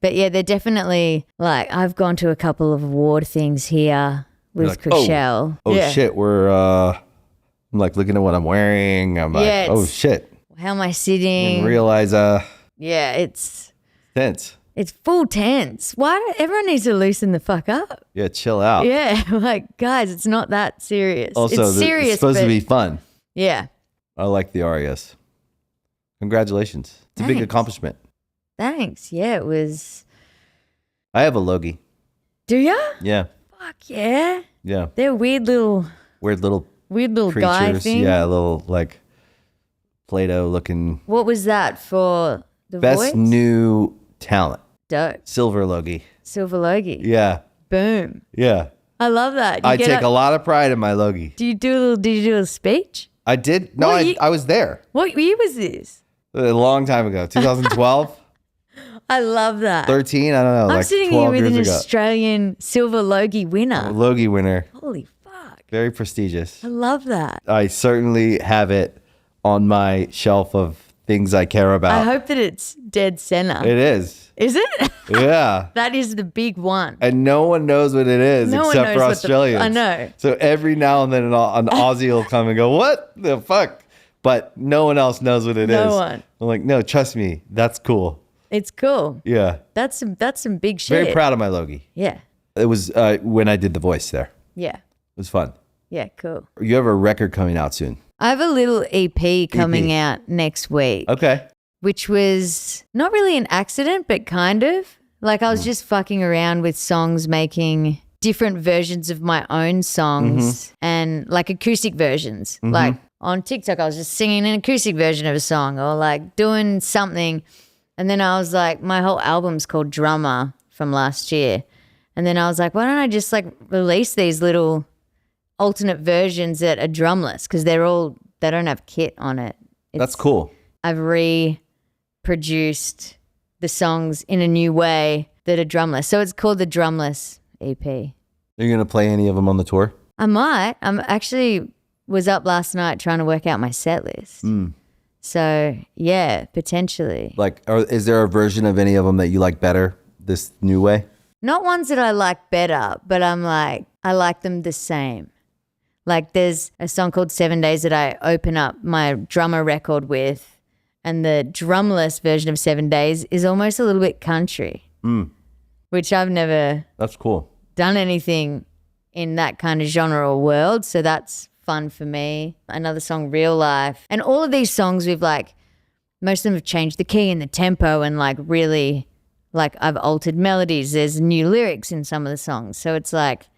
But yeah, they're definitely like, I've gone to a couple of award things here with like, Chriselle. Oh shit. I'm like looking at what I'm wearing. I'm like, oh shit. How am I sitting? And realize, yeah, it's tense. It's full tense. Everyone needs to loosen the fuck up. Yeah, chill out. Yeah, like guys, it's not that serious. Also, it's serious, it's supposed to but- be fun. Yeah. I like the ARIAs. Congratulations. It's a big Thanks. accomplishment. Thanks. Yeah, it was. I have a Logie. Do ya? Yeah. Fuck yeah. Yeah. They're Weird little guy creatures. thing. Yeah, little like Play-Doh looking. What was that for the Best voice? new talent. Dope. Silver Logie. Silver Logie. Yeah. Boom. Yeah. I love that. I take a lot of pride in my Logie. Did you do a speech? I did. No, I was there What year was this? a long time ago. 2012, I love that. 13. I don't know. I'm like sitting here 12 with an years ago. Australian Silver Logie winner. Logie winner. Holy fuck. Very prestigious. I love that. I certainly have it on my shelf of things I care I about. hope that it's dead center. It is. Is it? Yeah. That is the big one. And no one knows what it is No one except knows for what Australians. I know. So every now and then an Aussie will come and go, what the fuck? But no one else knows what it is. No one. I'm like, no, trust me. That's cool. It's cool. Yeah. That's some big shit. Very proud of my Logie. Yeah. It was when I did the voice there. Yeah. It was fun. Yeah, cool. You have a record coming out soon. I have a little EP coming out next week, Okay. which was not really an accident, but kind of. Like I was just fucking around with songs, making different versions of my own songs and like acoustic versions. Like on TikTok, I was just singing an acoustic version of a song or like doing something. And then I was like, my whole album's called Drummer from last year. And then I was like, why don't I just like release these little alternate versions that are drumless because they don't have kit on it. That's cool. I've reproduced the songs in a new way that are drumless. So it's called the Drumless EP. Are you going to play any of them on the tour? I might. I'm actually was up last night trying to work out my set list. So yeah, potentially. Like, is there a version of any of them that you like better this new way? Not ones that I like better, but I'm like, I like them the same. Like there's a song called 7 Days that I open up my drummer record with, and the drumless version of 7 Days is almost a little bit country, which I've never That's cool. done anything in that kind of genre or world. So that's fun for me. Another song, Real Life. And all of these songs we've like, most of them have changed the key and the tempo and like really like I've altered melodies. There's new lyrics in some of the songs. So it's like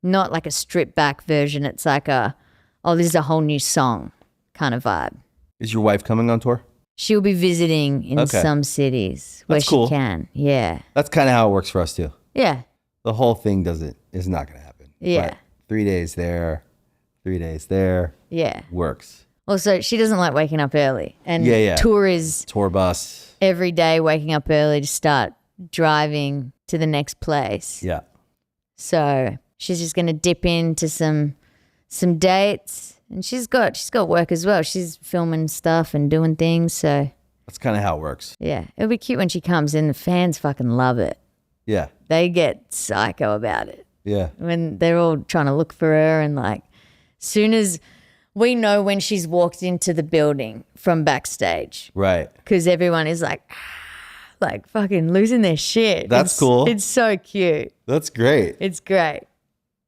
not like a stripped back version. It's like this is a whole new song kind of vibe. Is your wife coming on tour? She'll be visiting in some cities where That's cool. she can. Yeah. That's kind of how it works for us too. Yeah. The whole thing is not going to happen. Yeah. But 3 days there, 3 days there. Yeah. Works. Also, she doesn't like waking up early. And Yeah. tour is Tour bus. every day waking up early to start driving to the next place. Yeah. So she's just going to dip into some dates. And she's got work as well. She's filming stuff and doing things. So That's kind of how it works. yeah, it'll be cute when she comes in. The fans fucking love it. Yeah. They get psycho about it. Yeah. When they're all trying to look for her, and like soon as we know when she's walked into the building from backstage, Right. because everyone is like fucking losing their shit. That's cool. It's so cute. That's great. It's great.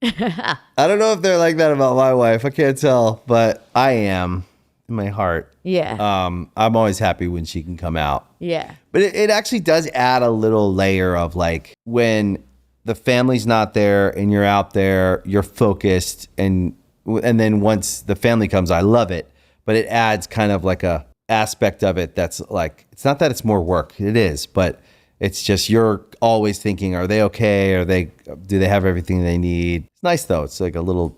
I don't know if they're like that about my wife. I can't tell, but I am in my heart. Yeah. I'm always happy when she can come out. Yeah. But it actually does add a little layer of like when the family's not there and you're out there, you're focused, and then once the family comes, I love it. But it adds kind of like a aspect of it that's like, it's not that it's more work. It is, but it's just you're always thinking, are they okay? Do they have everything they need? It's nice though. It's like a little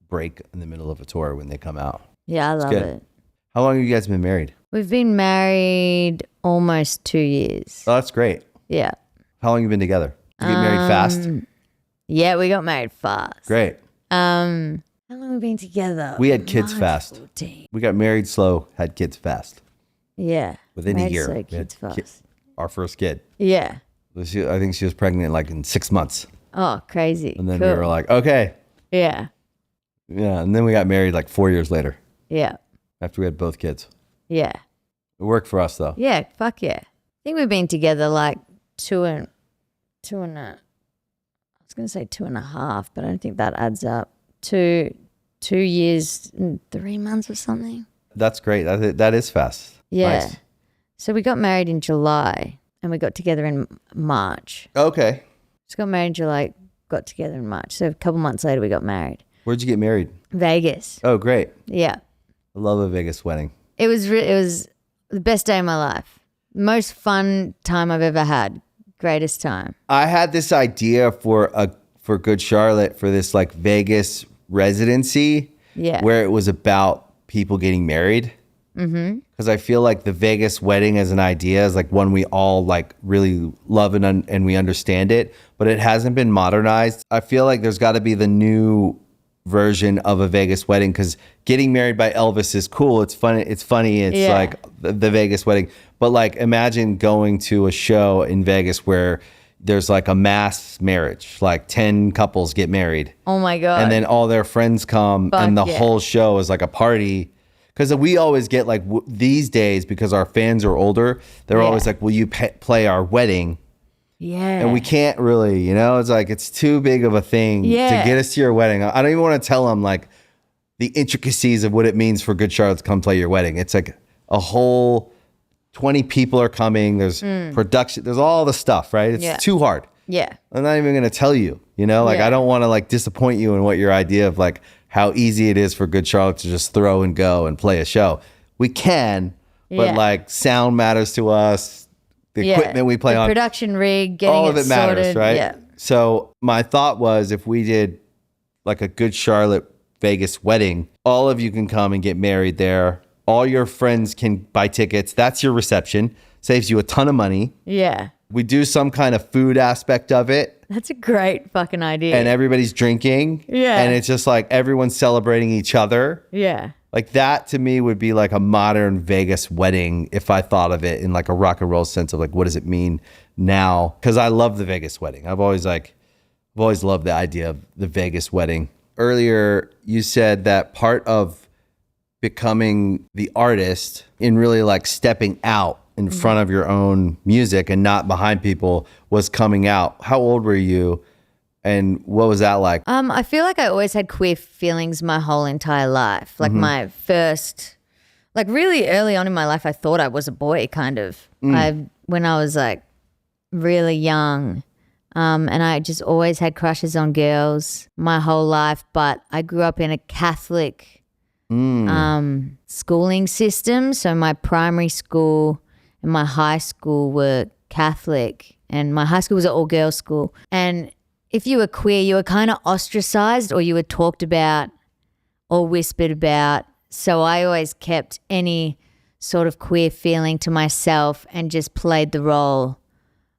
break in the middle of a tour when they come out. Yeah, I love good. it. How long have you guys been married? We've been married almost 2 years. Oh, that's great. Yeah. How long have you been together? Did you get married fast? Yeah, we got married fast. Great. How long have we been together? We had kids March fast. 14. We got married slow, had kids fast. Yeah. Within a Married year. slow, we had kids fast. our first kid. Yeah. I think she was pregnant like in 6 months. Oh, crazy. And then cool. we were like, okay. Yeah. Yeah. And then we got married like 4 years later Yeah. after we had both kids. Yeah. It worked for us though. Yeah. Fuck yeah. I think we've been together like two and I was going to say 2.5, but I don't think that adds up. 2 years and 3 months or something. That's great. That is fast. Yeah. Nice. So we got married in July and we got together in March. Okay. Just got married in July, got together in March. So a couple months later we got married. Where'd you get married? Vegas. Oh, great. Yeah. I love a Vegas wedding. It was the best day of my life. Most fun time I've ever had. Greatest time. I had this idea for Good Charlotte for this like Vegas residency. Yeah. Where it was about people getting married. Mm-hmm. Because I feel like the Vegas wedding as an idea is like one we all like really love and we understand it, but it hasn't been modernized. I feel like there's got to be the new version of a Vegas wedding, because getting married by Elvis is cool. It's funny. It's Yeah. like the Vegas wedding. But like imagine going to a show in Vegas where there's like a mass marriage, like 10 couples get married. Oh my God. And then all their friends come and the whole show is like a party. Because we always get like these days, because our fans are older, they're always like, will you play our wedding? Yeah. And we can't really, it's like, it's too big of a thing to get us to your wedding. I don't even want to tell them like the intricacies of what it means for Good Charlotte to come play your wedding. It's like a whole 20 people are coming. There's production. There's all the stuff, right? It's too hard. Yeah. I'm not even going to tell you, I don't want to like disappoint you in what your idea of like how easy it is for Good Charlotte to just throw and go and play a show. We can, but like sound matters to us. The equipment we play on. Production rig, getting all of it matters, sorted, right? Yeah. So my thought was if we did like a Good Charlotte Vegas wedding, all of you can come and get married there. All your friends can buy tickets. That's your reception. Saves you a ton of money. Yeah. We do some kind of food aspect of it. That's a great fucking idea. And everybody's drinking. Yeah. And it's just like everyone's celebrating each other. Yeah. Like that to me would be like a modern Vegas wedding if I thought of it in like a rock and roll sense of like, what does it mean now? Because I love the Vegas wedding. I've always loved the idea of the Vegas wedding. Earlier, you said that part of becoming the artist in really like stepping out in front of your own music and not behind people was coming out. How old were you? And what was that like? I feel like I always had queer feelings my whole entire life. Like my first, like really early on in my life, I thought I was a boy kind of. When I was like really young, and I just always had crushes on girls my whole life. But I grew up in a Catholic schooling system. So my primary school and my high school were Catholic, and my high school was an all-girls school. And if you were queer, you were kind of ostracized, or you were talked about or whispered about. So I always kept any sort of queer feeling to myself and just played the role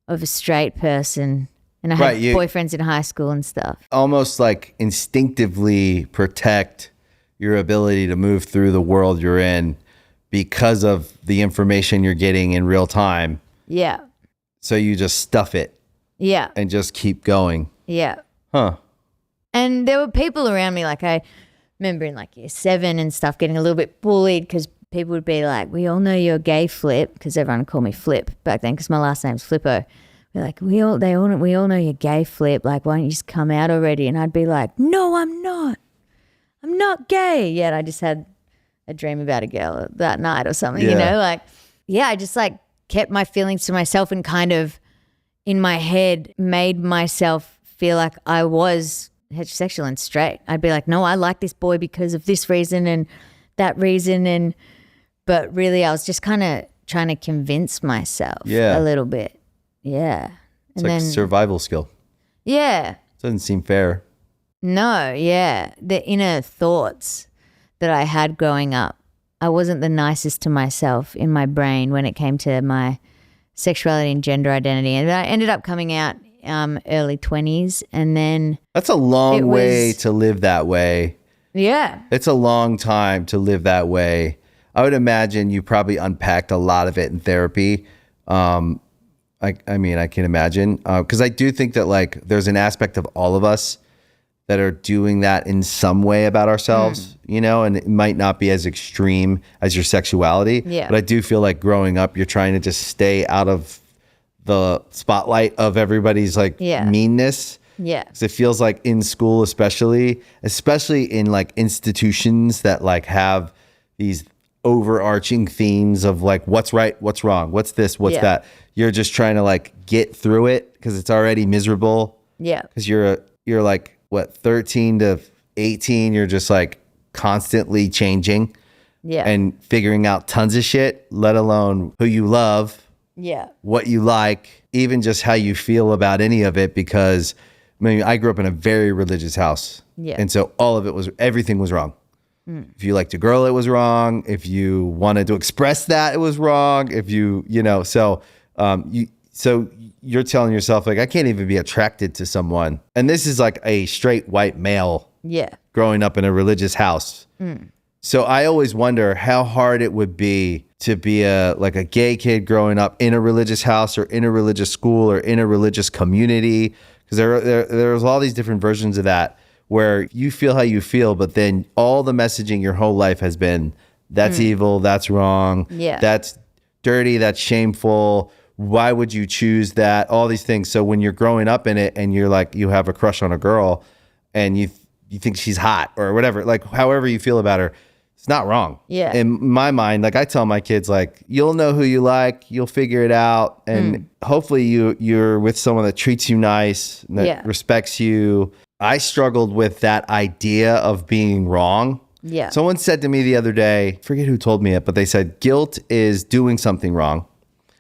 of a straight person. And I had boyfriends in high school and stuff. Almost like instinctively protect your ability to move through the world you're in because of the information you're getting in real time. Yeah. So you just stuff it. Yeah. And just keep going. Yeah. Huh. And there were people around me, like I remember in like year 7 and stuff, getting a little bit bullied because people would be like, we all know you're gay, Flip, because everyone called me Flip back then because my last name's Flippo. We're like, we all know you're gay, Flip. Like, why don't you just come out already? And I'd be like, no, I'm not. I'm not gay. Yet I just had a dream about a girl that night or something, Like, I just like kept my feelings to myself and kind of in my head made myself feel like I was heterosexual and straight. I'd be like, no, I like this boy because of this reason and that reason. But really I was just kind of trying to convince myself a little bit. Yeah. It's like survival skill. Yeah. Doesn't seem fair. No, yeah. The inner thoughts that I had growing up. I wasn't the nicest to myself in my brain when it came to my sexuality and gender identity. And I ended up coming out early 20s, and then that's a long way to live that way. Yeah. It's a long time to live that way. I would imagine you probably unpacked a lot of it in therapy. I mean, I can imagine because I do think that like there's an aspect of all of us that are doing that in some way about ourselves, and it might not be as extreme as your sexuality. Yeah. But I do feel like growing up, you're trying to just stay out of the spotlight of everybody's like meanness. Yeah. 'Cause it feels like in school, especially in like institutions that like have these overarching themes of like what's right, what's wrong, what's this, what's that. You're just trying to like get through it because it's already miserable. Yeah. Because you're like what, 13 to 18, you're just like constantly changing and figuring out tons of shit, let alone who you love, what you like, even just how you feel about any of it. Because I mean, I grew up in a very religious house. And so all of it was, everything was wrong. If you liked a girl, it was wrong. If you wanted to express that, it was wrong. If you know, so you're telling yourself like, I can't even be attracted to someone. And this is like a straight white male growing up in a religious house. So I always wonder how hard it would be to be a gay kid growing up in a religious house or in a religious school or in a religious community. Because there's all these different versions of that where you feel how you feel, but then all the messaging your whole life has been, that's evil, that's wrong, that's dirty, that's shameful. Why would you choose that? All these things. So when you're growing up in it and you're like, you have a crush on a girl and you think she's hot or whatever, like however you feel about her, it's not wrong. In my mind, like I tell my kids, like, you'll know who you like, you'll figure it out. And hopefully you're with someone that treats you nice, that respects you. I struggled with that idea of being wrong. Someone said to me the other day, I forget who told me it, but they said, guilt is doing something wrong.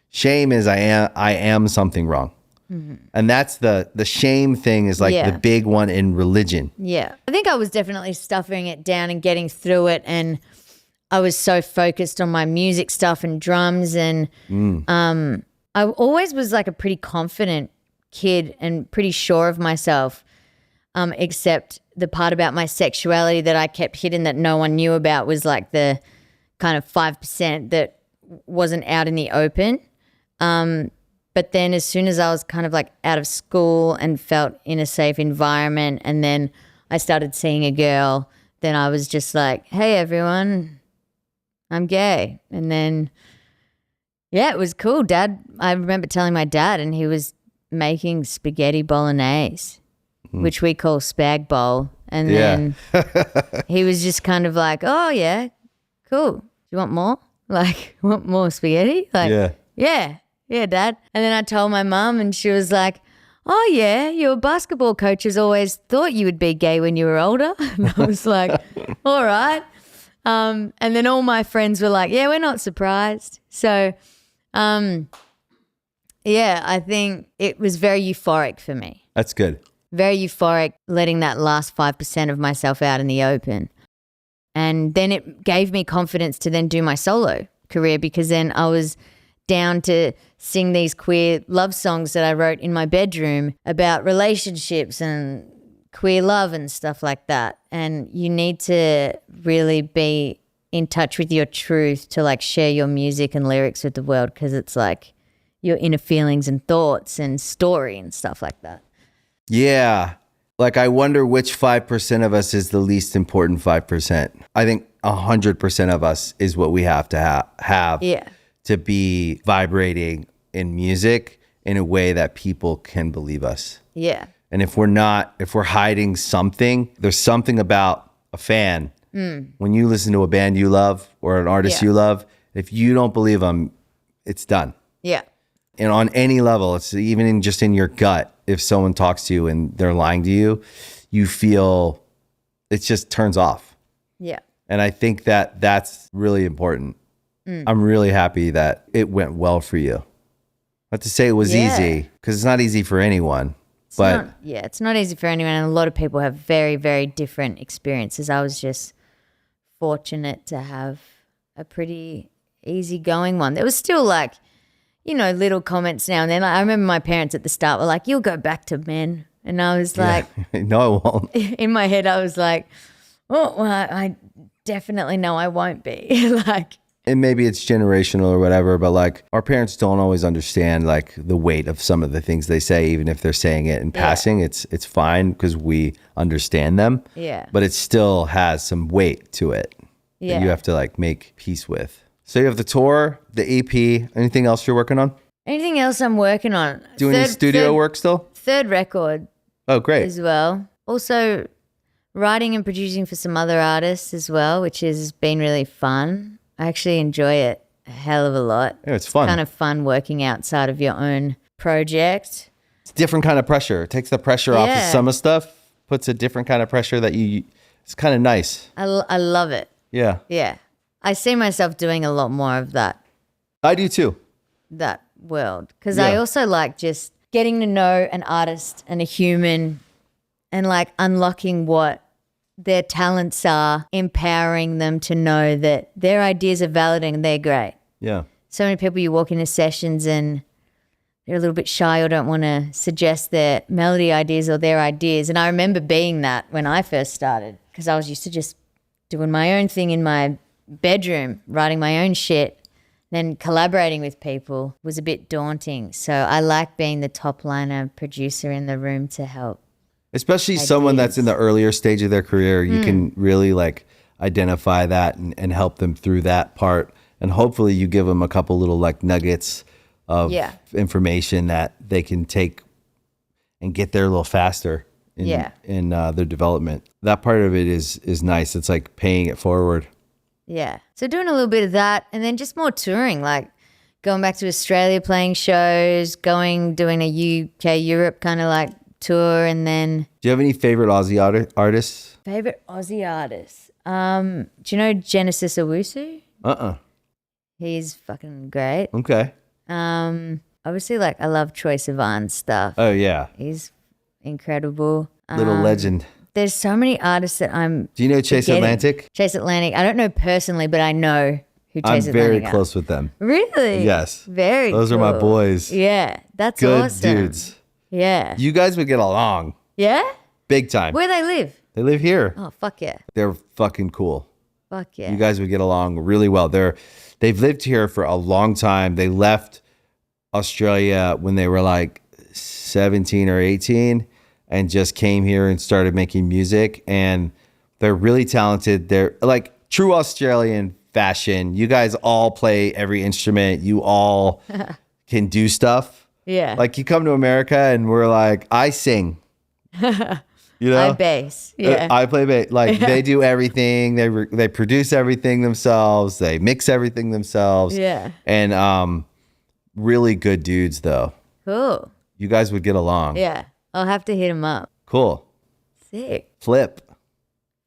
Shame is I am something wrong. And that's the shame thing is like the big one in religion. I think I was definitely stuffing it down and getting through it, and I was so focused on my music stuff and drums, and I always was like a pretty confident kid and pretty sure of myself, except the part about my sexuality that I kept hidden that no one knew about was like the kind of 5% that wasn't out in the open. But then as soon as I was kind of like out of school and felt in a safe environment, and then I started seeing a girl, then I was just like, hey, everyone, I'm gay. And then, it was cool. I remember telling my dad, and he was making spaghetti bolognese, which we call spag bowl. And then he was just kind of like, oh, yeah, cool. Do you want more? Like, want more spaghetti? Like, yeah, Dad. And then I told my mum, and she was like, oh, yeah, your basketball coaches always thought you would be gay when you were older. And I was like, all right. And then all my friends were like, yeah, we're not surprised. So, I think it was very euphoric for me. That's good. Very euphoric, letting that last 5% of myself out in the open. And then it gave me confidence to then do my solo career, because then I was down to sing these queer love songs that I wrote in my bedroom about relationships and queer love and stuff like that. And you need to really be in touch with your truth to like share your music and lyrics with the world, because it's like your inner feelings and thoughts and story and stuff like that. Yeah. Like I wonder which 5% of us is the least important 5%. I think 100% of us is what we have to have to be vibrating in music in a way that people can believe us. And if we're hiding something, there's something about a fan. When you listen to a band you love or an artist you love, if you don't believe them, it's done. And on any level, it's even just in your gut. If someone talks to you and they're lying to you, you feel it just turns off. And I think that that's really important. I'm really happy that it went well for you. Not to say it was easy, because it's not easy for anyone. It's not easy for anyone. And a lot of people have very, very different experiences. I was just fortunate to have a pretty easygoing one. There was still like, little comments now and then. Like, I remember my parents at the start were like, you'll go back to men. And I was like, no, I won't. In my head, I was like, oh, well, I definitely know I won't be. Like, and maybe it's generational or whatever, but like our parents don't always understand like the weight of some of the things they say, even if they're saying it in passing. It's fine because we understand them. But it still has some weight to it that you have to like make peace with. So you have the tour, the EP, anything else you're working on? Anything else I'm working on? Doing any studio work still? Third record Oh, great. as well. Also writing and producing for some other artists as well, which has been really fun. I actually enjoy it a hell of a lot. Yeah, it's fun. Kind of fun working outside of your own project. It's a different kind of pressure. It takes the pressure off of Yeah. some of stuff, puts a different kind of pressure that it's kind of nice. I love it. Yeah. Yeah. I see myself doing a lot more of that I do too. world because I Yeah. also like just getting to know an artist and a human and like unlocking what their talents are, empowering them to know that their ideas are valid and they're great. Yeah. So many people you walk into sessions and they're a little bit shy or don't want to suggest their melody ideas or their ideas. And I remember being that when I first started because I was used to just doing my own thing in my bedroom, writing my own shit. Then collaborating with people was a bit daunting. So I like being the top liner producer in the room to help. Especially someone that's in the earlier stage of their career, you can really like identify that and help them through that part. And hopefully you give them a couple little like nuggets of information that they can take and get there a little faster in their development. That part of it is nice. It's like paying it forward. Yeah. So doing a little bit of that and then just more touring, like going back to Australia, playing shows, doing a UK, Europe kind of like tour. And then Do you have any favorite Aussie artists? favorite Aussie artists. Do you know Genesis Owusu? He's fucking great. Okay. Obviously like I love Troye Sivan's stuff. Oh yeah. He's incredible. Little legend. There's so many artists that I'm Do you know Chase forgetting. Atlantic? Chase Atlantic. I don't know personally, but I know who I'm Chase very Atlantic are. close with them. Really? Yes. Very Those are my cool. boys. Yeah. That's Good awesome. dudes. Yeah. You guys would get along Yeah? big time. Where they live? They live here. Oh, fuck yeah. They're fucking cool. Fuck yeah. You guys would get along really well. They've lived here for a long time. They left Australia when they were like 17 or 18 and just came here and started making music. And they're really talented. They're like true Australian fashion. You guys all play every instrument. You all can do stuff. Yeah. Like you come to America and we're like, I sing. You know? I bass. Yeah. I play bass. Like they do everything. They produce everything themselves. They mix everything themselves. Yeah. And really good dudes though. Cool. You guys would get along. Yeah. I'll have to hit him up. Cool. Sick. Flip.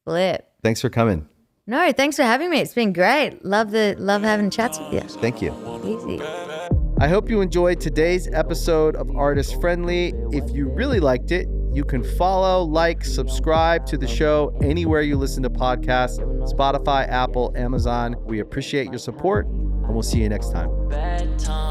Thanks for coming. No, thanks for having me. It's been great. Love having chats with you. Thank you. Easy. I hope you enjoyed today's episode of Artist Friendly. If you really liked it, you can follow, like, subscribe to the show anywhere you listen to podcasts, Spotify, Apple, Amazon. We appreciate your support, and we'll see you next time. Bedtime.